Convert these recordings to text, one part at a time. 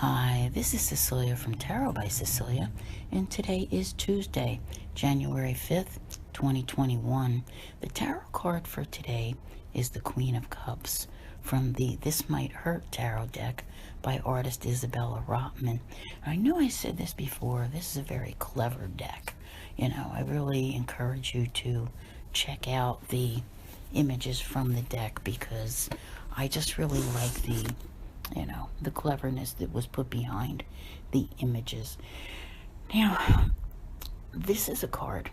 Hi, this is Cecilia from Tarot by Cecilia, and today is Tuesday, January 5th, 2021. The tarot card for today is the Queen of Cups from the This Might Hurt tarot deck by artist Isabella Rotman. I know I said this before, this is a very clever deck. I really encourage you to check out the images from the deck because I just really like the cleverness that was put behind the images. Now, this is a card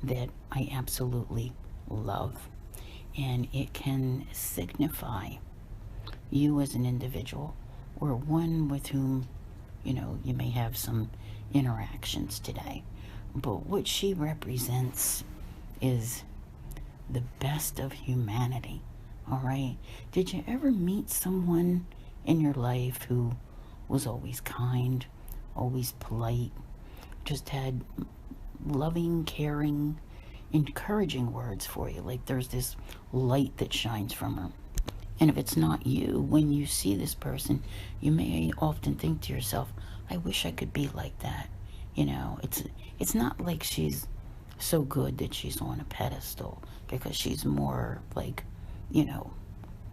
that I absolutely love, and it can signify you as an individual or one with whom, you may have some interactions today. But what she represents is the best of humanity. All right. Did you ever meet someone in your life who was always kind, always polite, just had loving, caring, encouraging words for you? Like there's this light that shines from her. And if it's not you, when you see this person, you may often think to yourself, I wish I could be like that. It's not like she's so good that she's on a pedestal, because she's more like, you know,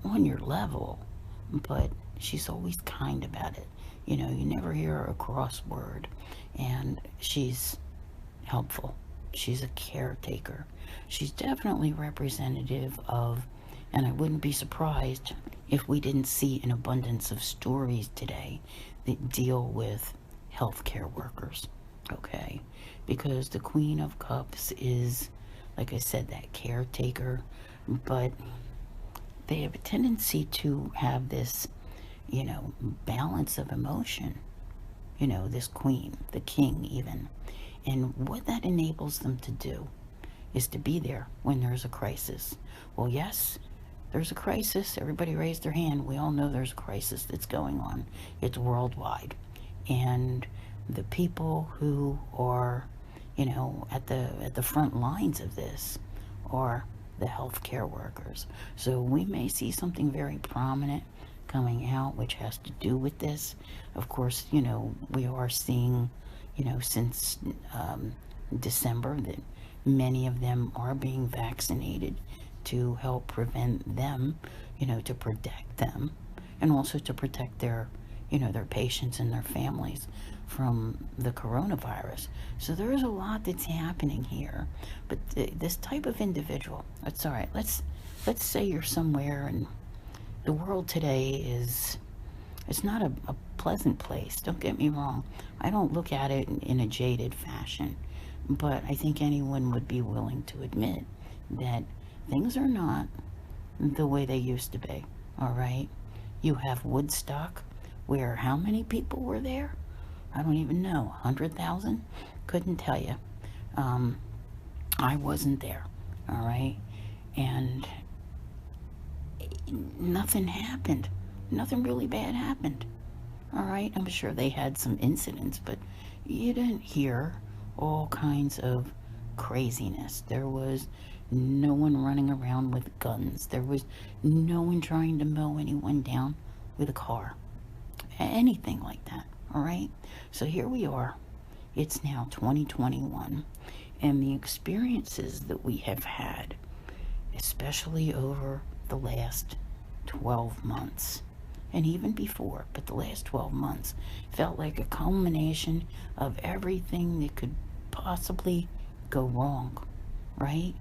on your level, but she's always kind about it. You never hear her a cross word, and she's helpful. She's a caretaker. She's definitely representative of, and I wouldn't be surprised if we didn't see an abundance of stories today that deal with healthcare workers, okay? Because the Queen of Cups is, like I said, that caretaker, but they have a tendency to have this, balance of emotion. This queen, the king even. And what that enables them to do is to be there when there's a crisis. Well, yes, there's a crisis. Everybody raised their hand. We all know there's a crisis that's going on. It's worldwide. And the people who are, at the front lines of this are the healthcare workers. So we may see something very prominent coming out which has to do with this. Of course, we are seeing, since December, that many of them are being vaccinated to help prevent them, to protect them, and also to protect their patients and their families from the coronavirus. So there is a lot that's happening here. But this type of individual, that's all right. Let's say you're somewhere, and the world today it's not a pleasant place. Don't get me wrong. I don't look at it in a jaded fashion, but I think anyone would be willing to admit that things are not the way they used to be. All right. You have Woodstock, where how many people were there? I don't even know. 100,000? Couldn't tell you. I wasn't there. All right. And nothing happened. Nothing really bad happened. All right. I'm sure they had some incidents, but you didn't hear all kinds of craziness. There was no one running around with guns. There was no one trying to mow anyone down with a car. Anything like that. All right. So here we are. It's now 2021, and the experiences that we have had, especially over the last 12 months, and even before, but the last 12 months felt like a culmination of everything that could possibly go wrong, right?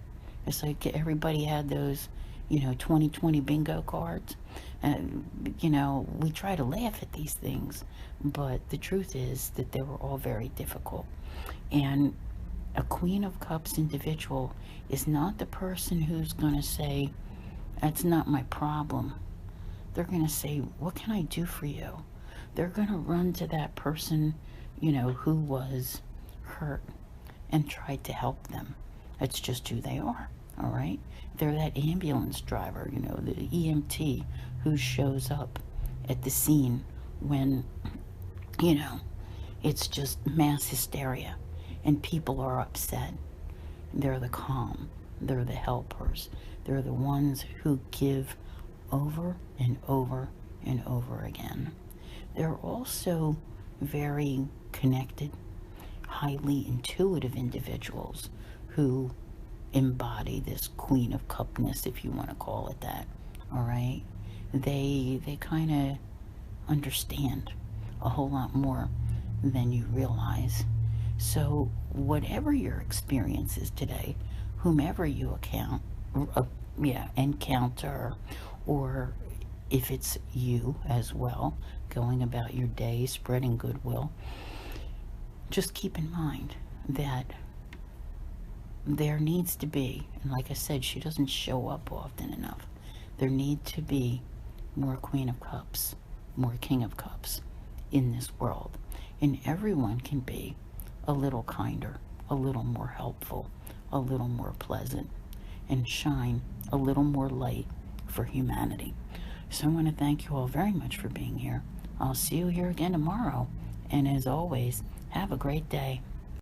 It's like everybody had those, 2020 bingo cards. We try to laugh at these things, but the truth is that they were all very difficult. And a Queen of Cups individual is not the person who's going to say, that's not my problem. They're going to say, what can I do for you? They're going to run to that person, who was hurt and try to help them. That's just who they are. All right. They're that ambulance driver, the EMT who shows up at the scene when, it's just mass hysteria and people are upset. They're the calm. They're the helpers. They're the ones who give over and over and over again. They're also very connected, highly intuitive individuals who embody this Queen of Cupness, if you want to call it that. All right? They kind of understand a whole lot more than you realize. So whatever your experience is today, whomever you encounter, or if it's you as well, going about your day spreading goodwill, just keep in mind that there needs to be, and like I said, she doesn't show up often enough, there need to be more Queen of Cups, more King of Cups in this world. And everyone can be a little kinder, a little more helpful, a little more pleasant, and shine a little more light for humanity. So I want to thank you all very much for being here. I'll see you here again tomorrow. And as always, have a great day.